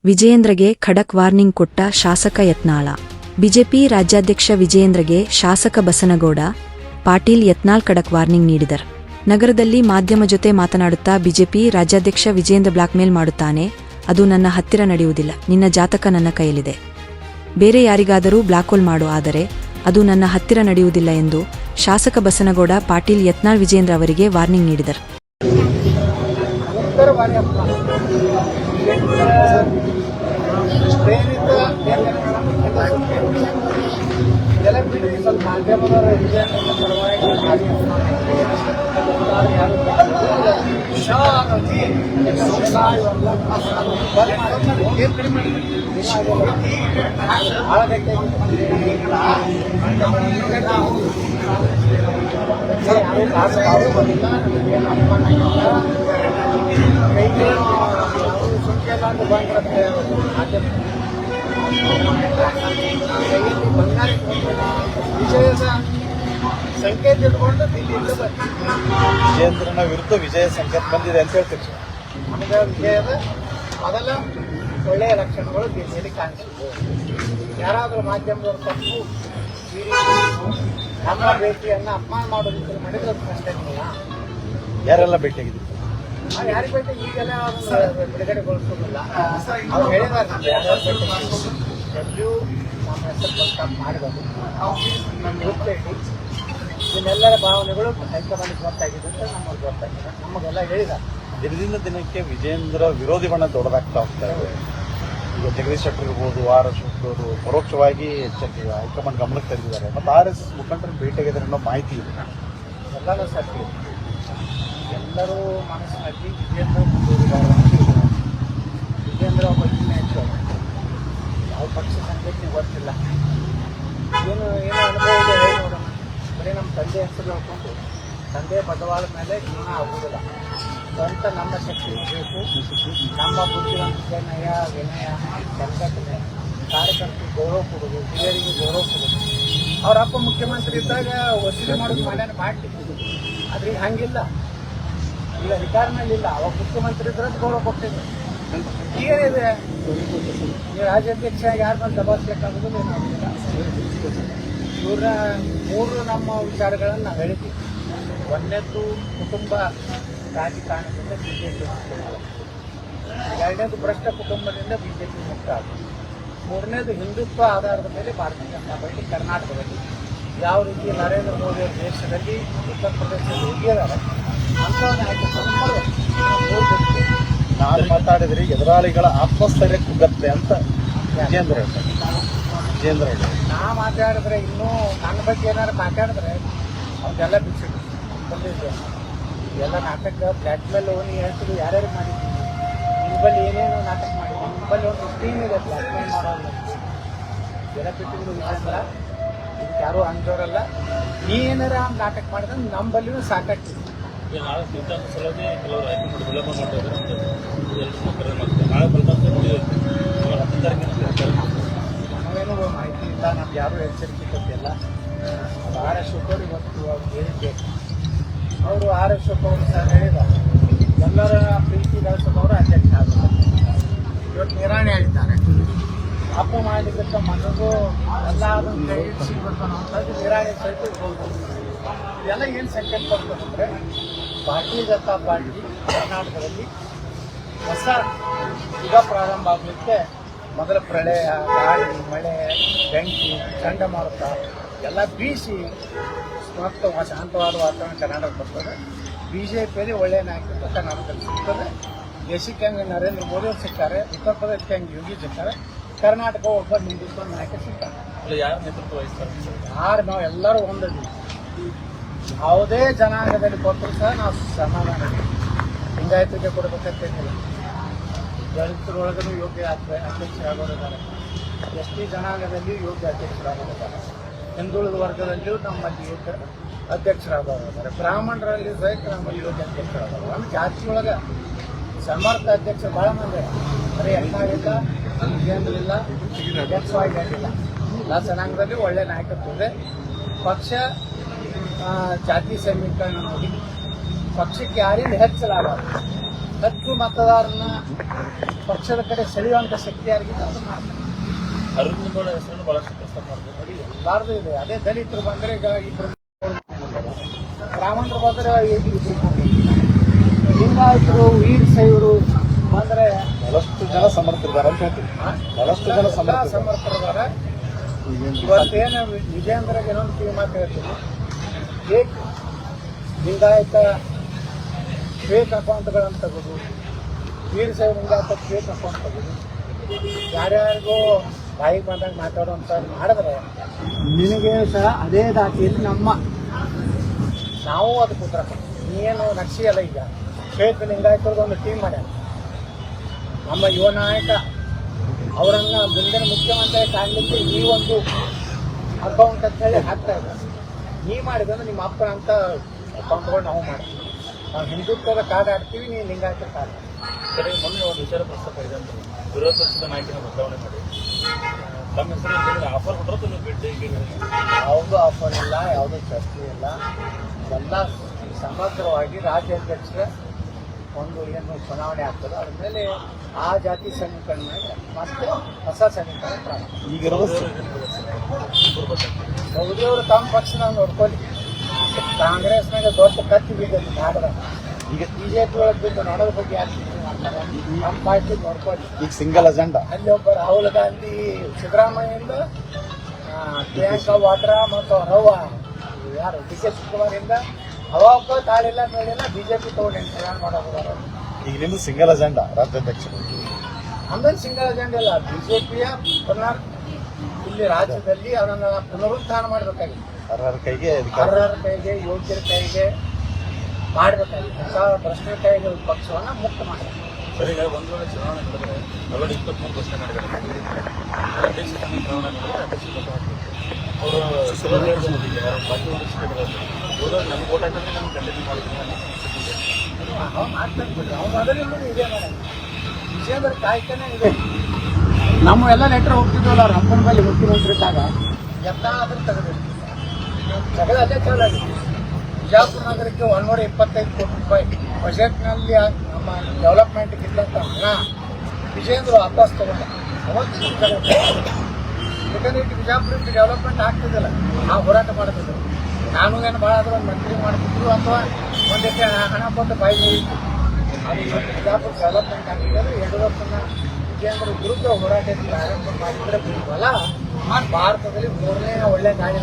ವಿಜಯೇಂದ್ರಗೆ ಖಡಕ್ ವಾರ್ನಿಂಗ್ ಕೊಟ್ಟ ಶಾಸಕ ಯತ್ನಾಳ. ಬಿಜೆಪಿ ರಾಜ್ಯಾಧ್ಯಕ್ಷ ವಿಜಯೇಂದ್ರಗೆ ಶಾಸಕ ಬಸನಗೌಡ ಪಾಟೀಲ್ ಯತ್ನಾಳ್ ಖಡಕ್ ವಾರ್ನಿಂಗ್ ನೀಡಿದರು. ನಗರದಲ್ಲಿ ಮಾಧ್ಯಮ ಜೊತೆ ಮಾತನಾಡುತ್ತಾ ಬಿಜೆಪಿ ರಾಜ್ಯಾಧ್ಯಕ್ಷ ವಿಜಯೇಂದ್ರ ಬ್ಲಾಕ್ಮೇಲ್ ಮಾಡುತ್ತಾನೆ, ಅದು ನನ್ನ ಹತ್ತಿರ ನಡೆಯುವುದಿಲ್ಲ, ನಿನ್ನ ಜಾತಕ ನನ್ನ ಕೈಯಲ್ಲಿದೆ, ಬೇರೆ ಯಾರಿಗಾದರೂ ಬ್ಲಾಕ್ಮೇಲ್ ಮಾಡು, ಆದರೆ ಅದು ನನ್ನ ಹತ್ತಿರ ನಡೆಯುವುದಿಲ್ಲ ಎಂದು ಶಾಸಕ ಬಸನಗೌಡ ಪಾಟೀಲ್ ಯತ್ನಾಳ್ ವಿಜಯೇಂದ್ರ ಅವರಿಗೆ ವಾರ್ನಿಂಗ್ ನೀಡಿದರು. ವಿಜಯದ ಸಂಕೇತ ಇಟ್ಕೊಂಡು ದಿಲ್ಲಿಯಿಂದ ವಿಜಯೇಂದ್ರನ ವಿರುದ್ಧ ವಿಜಯ ಸಂಕೇತ ಬಂದಿದೆ ಅಂತ ಹೇಳ್ತೀವಿ. ನಮಗೆ ವಿಜಯದ ಮೊದಲ ಒಳ್ಳೆಯ ಲಕ್ಷಣಗಳು ದಿಲ್ಲಿಯಲ್ಲಿ ಕಾಣಿಸಿದೆ. ಯಾರಾದರೂ ಮಾಧ್ಯಮದವರು ತಪ್ಪು ನಮ್ಮ ಭೇಟಿಯನ್ನು ಅಪಮಾನ ಮಾಡೋದಕ್ಕೆ ಮಾಡಿದ್ರೆ ಅದು ಕಷ್ಟ ಇಲ್ಲ. ಯಾರೆಲ್ಲ ಭೇಟಿಯಾಗಿದ್ದೀವಿ? ಯಾರಿಗೆ ಭೇಟಿ ಈಗೆಲ್ಲ ಬಿಡುಗಡೆಗೊಳಿಸೋದಿಲ್ಲ. ಅವ್ರು ಹೇಳಿದ್ದಾರೆ ಯಾರ್ಯಾರು ಭೇಟಿ ಎಲ್ಲಿಯೂ ನಮ್ಮ ಹೆಸರು ತಪ್ಪು ಮಾಡಿರೋದು ನಮ್ಮ ಗೊತ್ತೇಳಿ ಇದನ್ನೆಲ್ಲರ ಭಾವನೆಗಳು ಹೈಕಮಾಂಡ್ಗೆ ಗೊತ್ತಾಗಿದೆ ಅಂತ ನಮಗೆ ಗೊತ್ತಾಗಿದೆ. ನಮಗೆಲ್ಲ ಹೇಳಿದ್ದಾರೆ. ದಿನದಿಂದ ದಿನಕ್ಕೆ ವಿಜಯೇಂದ್ರ ವಿರೋಧಿ ಬಣ್ಣ ದೊಡ್ಡದಾಗ್ತಾ ಹೋಗ್ತಾ ಇದೆ. ಈಗ ಜಗದೀಶ್ ಶೆಟ್ಟರ್ ಇರ್ಬೋದು, RSS ಅವರು ಪರೋಕ್ಷವಾಗಿ ಹೈಕಮಾಂಡ್ ಗಮನಕ್ಕೆ ತಂದಿದ್ದಾರೆ. ಮತ್ತು RSS ಮುಖಂಡರು ಭೇಟಿಯಾಗಿದ್ದಾರೆ ಅನ್ನೋ ಮಾಹಿತಿ ಇದೆ. ಎಲ್ಲರೂ ಸತ್ಯ, ಎಲ್ಲರೂ ಮನಸ್ಸಿನಲ್ಲಿ ವಿಜಯೇಂದ್ರ ಮುಂದೂಡಿದ್ದಾರೆ. ವಿಜಯೇಂದ್ರ ಒಬ್ಬ ಹೆಚ್ಚು ಯಾವ ಪಕ್ಷ ಸಂಘಟನೆ ಗೊತ್ತಿಲ್ಲ, ಏನು ಅನುಭವ ಇದೆ ಹೇಳಿ ನೋಡೋಣ. ಬರೀ ನಮ್ಮ ತಂದೆ ಹೆಸರು ಹೇಳ್ಕೊಂಡು ತಂದೆ ಬದವಾಳ ಮೇಲೆ ಜೀವನ ಆಗುವುದಿಲ್ಲ. ಸ್ವಂತ ನಮ್ಮ ಶಕ್ತಿ ಬೇಕು, ನಮ್ಮ ಬುದ್ಧಿವಂತಿಕೆ, ನಯ ವಿನಯ, ಸಂಘಟನೆ, ಕಾರ್ಯಕರ್ತರಿಗೆ ಗೌರವ ಕೊಡೋದು, ಹಿರಿಯರಿಗೆ ಗೌರವ ಕೊಡೋದು. ಅವ್ರ ಅಪ್ಪ ಮುಖ್ಯಮಂತ್ರಿ ಇದ್ದಾಗ ವಸೂಲಿ ಮಾಡೋದು ಮಾಡಲಿ, ಆದ್ರೆ ಈಗ ಹಂಗಿಲ್ಲ. ಈಗ ಅಧಿಕಾರನಲ್ಲಿಲ್ಲ, ಅವಾಗ ಮುಖ್ಯಮಂತ್ರಿ ಇದ್ರೆ ಗೌರವ ಕೊಡ್ತಿದ್ರು. ಈಗೇನಿದೆ, ಈ ರಾಜ್ಯಾಧ್ಯಕ್ಷ ಯಾರು ಬಂದು ದಬಾಯಿಸ್ಬೇಕಾಗೋದು ಏನಾಗೋದಿಲ್ಲ. ಇವ್ರ ಮೂರು ನಮ್ಮ ವಿಚಾರಗಳನ್ನು ನಾವು ಹೇಳಿದ್ದೀವಿ. ಒಂದನೇದು ಕುಟುಂಬ ರಾಜಕಾರಣದಿಂದ ಬಿಜೆಪಿ ಮುಕ್ತ ಆಗುತ್ತೆ. ಎರಡನೇದು ಭ್ರಷ್ಟ ಕುಟುಂಬದಿಂದ ಬಿಜೆಪಿ ಮುಕ್ತ ಆಗುತ್ತೆ. ಮೂರನೇದು ಹಿಂದುತ್ವ ಆಧಾರದ ಮೇಲೆ ಭಾರತೀಯ ಜನತಾ ಪಾರ್ಟಿ ಕರ್ನಾಟಕದಲ್ಲಿ ಯಾವ ರೀತಿ ನರೇಂದ್ರ ಮೋದಿ ಅವರ ದೇಶದಲ್ಲಿ ಉತ್ತರ ಪ್ರದೇಶದಲ್ಲಿ ಹೋಗಿದ್ದಾರೆ ಅಂತ ನಾನು ಮಾತಾಡಿದ್ರೆ ಎದುರಾಳಿಗಳ ಆತ್ಮಸ್ಥೈರ್ಯ ಕುಗ್ಗತ್ತೆ ಅಂತ ವಿಜಯೇಂದ್ರ ಹೇಳ್ತಾರೆ. ನಾ ಮಾತಾಡಿದ್ರೆ ಇನ್ನೂ ನನ್ನ ಬಗ್ಗೆ ಏನಾದ್ರು ಮಾತಾಡಿದ್ರೆ ಅವ್ರಿಗೆಲ್ಲ ಬಿಚ್ಚಿಟ್ಟು ಬಂದಿದ್ದೆ. ಎಲ್ಲ ನಾಟಕ ಬ್ಲ್ಯಾಕ್ಮೇಲ್ ನೀ ಹೇಳ್ತೀವಿ ಯಾರ್ಯಾರು ಮಾಡಿದ್ದೀವಿ, ನಿಮ್ಮಲ್ಲಿ ಏನೇನು ನಾಟಕ ಮಾಡಿದ್ದೀವಿ, ನಿಮ್ಮಲ್ಲಿ ಒಂದು ಟೀಮ್ ಇದೆ ಬ್ಲ್ಯಾಕ್ಮೇಲ್ ಮಾಡೋದು. ಎಲ್ಲ ಬಿಟ್ಟಿದ್ರು ವಿಜಯೇಂದ್ರ, ಇದಕ್ಕೆ ಯಾರೂ ಅಂಜೋರಲ್ಲ. ನೀ ಏನಾರ ನಾಟಕ ಮಾಡಿದ್ರೆ ನಮ್ಮಲ್ಲಿಯೂ ಸಾಕಾಗ್ತಿದೆ. ನಾವೇನು ಮಾಹಿತಿ ಇಲ್ಲ, ನಮ್ಗೆ ಯಾರೂ ಎಚ್ಚರಿಕೆ ಕೊಟ್ಟಿಲ್ಲ. RS ಅವರು ಇವತ್ತು ಅವ್ರು ಹೇಳಿದ್ದೆ, ಅವರು RS ಅವರು ಸಹ ಹೇಳಿದ್ದಾರೆ ಎಲ್ಲರ ಪ್ರೀತಿ ಗಳಿಸೋದವರು ಅಧ್ಯಕ್ಷ ಆಗ್ತಾರೆ. ಇವತ್ತು ನಿರಾಣಿ ಆಗಿದ್ದಾರೆ. ಅಪ್ಪ ಮಾಡಲಿಕ್ಕೆ ಮನಗೂ ಎಲ್ಲ ಸಿಗಬೇಕು ಅನ್ನೋಂಥದ್ದು ನಿರಾಣಿ ಸಹಿತ ಹೋಗ್ಬೋದು. ಇದೆಲ್ಲ ಏನು ಸಂಕೇತ ಬರ್ತದಂದರೆ ಭಾರತೀಯ ಜನತಾ ಪಾರ್ಟಿ ಕರ್ನಾಟಕದಲ್ಲಿ ಹೊಸ ಯುಗ ಪ್ರಾರಂಭ ಆಗಲಿಕ್ಕೆ ಮೊದಲ ಪ್ರಳಯ, ಗಾಳಿ, ಮಳೆ, ಬೆಂಕಿ, ಚಂಡಮಾರುತ ಎಲ್ಲ ಬೀಸಿ ಮತ್ತು ಶಾಂತವಾದ ವಾತಾವರಣ ಕರ್ನಾಟಕ ಬರ್ತದೆ. ಬಿಜೆಪಿಯಲ್ಲಿ ಒಳ್ಳೆಯ ನಾಯಕತ್ವ ಕರ್ನಾಟಕದಲ್ಲಿ ಸಿಗ್ತದೆ. ದೇಶಕ್ಕೆ ಹಂಗೆ ನರೇಂದ್ರ ಮೋದಿ ಅವರು ಸಿಗ್ತಾರೆ, ಉತ್ತರ ಪ್ರದೇಶಕ್ಕೆ ಹಂಗೆ ಯೋಗಿ ಸಿಗ್ತಾರೆ, ಕರ್ನಾಟಕ ಒಬ್ಬ ಹಿಂದುತ್ವ ನಾಯಕ ಸಿಗ್ತಾರೆ. ಯಾರು ನೇತೃತ್ವ ವಹಿಸ್ತಾರೆ? ಯಾರು ನಾವು ಎಲ್ಲರೂ ಒಂದಿದ್ದೀವಿ. ಯಾವುದೇ ಜನಾಂಗದಲ್ಲಿ ಕೊಟ್ಟರು ಸಹ ನಾವು ಸಮಾಧಾನ ಲಿಂಗಾಯತರಿಗೆ ಕೊಡಬೇಕಂತೇನಿಲ್ಲ. ದಲಿತರೊಳಗೂ ಯೋಗ್ಯ ಅಧ್ಯಕ್ಷರಾಗೋರಿದ್ದಾರೆ, ST ಜನಾಂಗದಲ್ಲಿಯೂ ಯೋಗ್ಯ ಅಧ್ಯಕ್ಷರಾಗೋರಿದ್ದಾರೆ, ಹಿಂದುಳಿದ ವರ್ಗದಲ್ಲಿಯೂ ನಮ್ಮಲ್ಲಿ ಯೋಗ್ಯ ಅಧ್ಯಕ್ಷರಾಗೋರಿದ್ದಾರೆ, ಬ್ರಾಹ್ಮಣರಲ್ಲಿ ಸಹಿತ ನಮ್ಮಲ್ಲಿ ಯೋಗ್ಯ ಅಧ್ಯಕ್ಷರಾಗೋರು. ನಮ್ಮ ಜಾತಿಯೊಳಗೆ ಸಮರ್ಥ ಅಧ್ಯಕ್ಷರು ಭಾಳ ಮಂದಿ, ಬರೀ ಇಲ್ಲ, ವಿಜಯೇಂದ್ರ ಇಲ್ಲ, ಇಲ್ಲ. ಎಲ್ಲ ಜನಾಂಗದಲ್ಲಿ ಒಳ್ಳೆ ನಾಯಕತ್ವ ಇದೆ. ಪಕ್ಷ ಜಾತಿ ಸಮೀಕರಣ ನೋಡಿ ಪಕ್ಷಕ್ಕೆ ಯಾರಿಂದ ಹೆಚ್ಚಲಾಗಬಾರ್ದು. ಹತ್ತು ಮತದಾರನ ಪಕ್ಷದ ಕಡೆ ಸೆಳೆಯುವಂಥ ಶಕ್ತಿ ಯಾರಿಗಿದೆ ಅದು ಮಾಡ್ತಾರೆ. ಅರವಿಂದಗೌಡ ಹೆಸರನ್ನು ಬಹಳಷ್ಟು ಪ್ರಸ್ತಾಪ ಮಾಡ್ತಾರೆ. ನೋಡಿ, ಎಲ್ಲಾರ್ದು ಇದೆ. ಅದೇ ದಲಿತರು ಬಂದರೆ ಈಗ ಇಬ್ಬರು, ಬ್ರಾಹ್ಮಣರು ಬಂದರೆ ಇಬ್ಬರು, ಲಿಂಗಾಯತರು ವೀರಶೈವರು ಬಂದರೆ ಬಹಳಷ್ಟು ಜನ ಸಮರ್ಥರಿದ್ದಾರೆ ಅಂತ ಹೇಳ್ತೀವಿ. ಬಹಳಷ್ಟು ಜನ ಸಮರ್ಥರಿದ್ದಾರೆ. ಇವತ್ತೇನು ವಿಜೇಂದ್ರಗೆ ಇನ್ನೊಂದು ಕಿವಿ ಮಾತು ಹೇಳ್ತೀನಿ, ಫೇಕ್ ಲಿಂಗಾಯತ ಫೇಕ್ ಅಕೌಂಟ್ಗಳನ್ನು ತೆಗೆದು, ವೀರಶೈವ ಲಿಂಗಾಯತ ಫೇಕ್ ಅಕೌಂಟ್ ತೆಗೆದು ಯಾರ್ಯಾರಿಗೂ ಬಾಯಿಗೆ ಬಂದಾಗ ಮಾತಾಡುವಂಥ ಮಾಡಿದ್ರೆ ನಿನಗೆ ಸಹ ಅದೇ ದಾಟಿಯಲ್ಲಿ ನಾವು ಅದಕ್ಕೆ ಉತ್ತರ ಕೊಡ್ತೀವಿ. ನೀನು ನಕ್ಷಿಯಲ್ಲ. ಈಗ ಫೇಕ್ ಲಿಂಗಾಯತರದ್ದು ಒಂದು ಟೀಮ್ ಮಾಡ್ಯಾರ. ನಮ್ಮ ಯುವ ನಾಯಕ ಅವರನ್ನು ಮುಂದಿನ ಮುಖ್ಯಮಂತ್ರಿ ಕಾಣಲಿಕ್ಕೆ ಈ ಒಂದು ಅಕೌಂಟ್ ಅಂತ ಹೇಳಿ ಹಾಕ್ತಾ ಇದ್ದಾರೆ. ನೀ ಮಾಡಿದ್ರೆ ನಿಮ್ಮ ಅಪ್ಪನ ಅಂತ ಅಕೌಂಟ್ಗಳು ನಾವು ಮಾಡ್ತೀವಿ. ನಾವು ಹಿಂದುತ್ವದ ಕಾರ್ಡ್ ಆಡ್ತೀವಿ, ನೀವು ಲಿಂಗಾಯತ ಕಾರ್ಡ್. ಸರಿ, ಮೊನ್ನೆ ಒಂದು ವಿಚಾರ ಪ್ರಸ್ತಾಪ ಇದೆ ಅಂತ ವಿರೋಧ ಪಕ್ಷದ ನಾಯಕನ ಬದಲಾವಣೆ ಮಾಡಿ ತಮ್ಮ ಹೆಸರು ಆಫರ್ ಕೊಟ್ಟರು ನೀವು ಭೇಟಿ ಯಾವುದೂ ಆಫರ್ ಇಲ್ಲ, ಯಾವುದೂ ಚರ್ಚೆ ಇಲ್ಲ. ಎಲ್ಲ ಸಮಗ್ರವಾಗಿ ರಾಜ್ಯಾಧ್ಯಕ್ಷರ ಒಂದು ಏನು ಚುನಾವಣೆ ಆಗ್ತದೆ, ಅದ್ರ ಮೇಲೆ ಆ ಜಾತಿ ಸಮೀಕರಣ ಮೇಲೆ ಮತ್ತೆ ಹೊಸ ಸಮೀಕರಣ ಪ್ರಾರಂಭ. ಮೋದಿಯವರು ತಮ್ಮ ಪಕ್ಷನ ನೋಡ್ಕೊಳ್ಳಿ. ಕಾಂಗ್ರೆಸ್ನಾಗ ದೊಡ್ಡ ಕತ್ತಿ ಬಿದ್ದೈತಿ ನಾಡದ. ಈಗ ಬಿಜೆಪಿ ಒಳಗೆ ಬಿದ್ದು ನೋಡೋದ್ರ ಬಗ್ಗೆ ಯಾಕೆ ಮಾಡ್ತಾರೆ? ನಮ್ಮ ಪಾರ್ಟಿ ನೋಡ್ಕೊಳ್ಳಿ. ಈಗ ಸಿಂಗಲ್ ಅಜೆಂಡಾ ಅಲ್ಲಿ ಒಬ್ಬ ರಾಹುಲ್ ಗಾಂಧಿ, ಸಿದ್ದರಾಮಯ್ಯಿಂದ, ಪ್ರಿಯಾಂಕಾ ವಾಡ್ರಾ ಮತ್ತು ರವ್ವ ಯಾರು ಡಿ ಕೆ ಶಿವಕುಮಾರಿಂದ ಅವಾಗ ತಾಳಿಲ್ಲ ನೋಡಿಲ್ಲ ಬಿಜೆಪಿ ತಗೊಂಡು ಪ್ರಯಾಣ ಮಾಡೋದು. ಈಗ ನಿಮ್ದು ಸಿಂಗಲ್ ಅಜೆಂಡಾ ರಾಜ್ಯಾಧ್ಯಕ್ಷರು. ನಮ್ದೇನು ಸಿಂಗಲ್ ಅಜೆಂಡಾ ಇಲ್ಲ. ಬಿಜೆಪಿಯ ಪುನರ್ ಇಲ್ಲಿ ರಾಜ್ಯದಲ್ಲಿ ಅವರನ್ನ ಪುನರುತ್ಥಾನ ಮಾಡಬೇಕಾಗಿದೆ. ಅರ್ಹರ ಕೈಗೆ ಅರ್ಹರ ಕೈಗೆ, ಯೋಗ್ಯರ ಕೈಗೆ ಮಾಡಬೇಕಾಗಿದೆ. ಹೊಸ ಭ್ರಷ್ಟರ ಕೈಗೆ ಪಕ್ಷವನ್ನು ಮುಕ್ತ ಮಾಡಬೇಕು. ಸರಿ, ಈಗ ಒಂದು ವೇಳೆ ಚುನಾವಣೆ ನಡೆದರೆ ಆಲ್ರೆಡಿ 23 ಘೋಷಣೆ ಮಾಡಿದ್ದಾರೆ. ಅಧ್ಯಕ್ಷ ಸ್ಥಾನ ಚುನಾವಣೆ ಮಾಡಿದರೆ ಅಧ್ಯಕ್ಷ ಅವರು ಬಾಕಿ ಒಂದು ಹೋದಾಗ ನಮ್ಗೆ ಓಟ್ ಹಾಕಿದ್ರೆ ನಮ್ಗೆ ಕಂಟಿನ್ಯೂ ಮಾಡ್ತೀನಿ. ನಾವು ಮಾಡ್ತಾರೆ ಬಿಡ್ರಿ. ಅವ್ನು ಮೊದಲಿಂದ ಇದೇ ಮಾಡೋದು. ವಿಜಯೇಂದ್ರ ಕಾಯ್ತಾನೆ ಇದೆ. ನಮ್ಮ ಎಲ್ಲ ಲೆಟರ್ ಹೋಗ್ತಿದ್ವಲ್ಲ ರಂಪನ ಮೇಲೆ ಮುಖ್ಯಮಂತ್ರಿ ಇದ್ದಾಗ ಎತ್ತಾದ್ರೂ ತೆಗೆದಿರ್ತೀವಿ. ತೆಗೆದು ಅಲ್ಲೇ ಚಲಾಗಿ ಬಿಜಾಪುರ ನಗರಕ್ಕೆ 125 ಕೋಟಿ ರೂಪಾಯಿ ಬಜೆಟ್ನಲ್ಲಿ ನಮ್ಮ ಡೆವಲಪ್ಮೆಂಟ್ಗೆ ಇದ್ದಂಥ ಹಣ ವಿಜಯೇಂದ್ರ ವಾಪಸ್ ತಗೊಂಡ. ಅವತ್ತು ಯಾಕಂದ್ರೆ ಇಟ್ಟು ಬಿಜಾಪುರಕ್ಕೆ ಡೆವಲಪ್ಮೆಂಟ್ ಆಗ್ತಿದ್ದಿಲ್ಲ. ನಾವು ಹೋರಾಟ ಮಾಡ್ತಿದ್ವಿ. ನಾನು ಏನು ಭಾಳ ಆದರೂ ಒಂದು ಮಂತ್ರಿ ಮಾಡ್ತಿದ್ರು ಅಥವಾ ಒಂದಕ್ಕೆ ಹಣ ಕೊಟ್ಟು ಬಾಯಿ ಮುಗಿತು. ಅದು ಇವತ್ತು ಬಿಜಾಪುರ ಡೆವಲಪ್ಮೆಂಟ್ ಆಗಿದ್ದರೆ ಯಡಿಯೂರಪ್ಪನ ವಿಜಯೇಂದ್ರ ವಿರುದ್ಧ ಹೋರಾಟ ಆರಂಭ ಮಾಡಿದ್ರೆ ಬಲ ಭಾರತದಲ್ಲಿ 3ನೇ ಒಳ್ಳೆ ಗಾಳಿ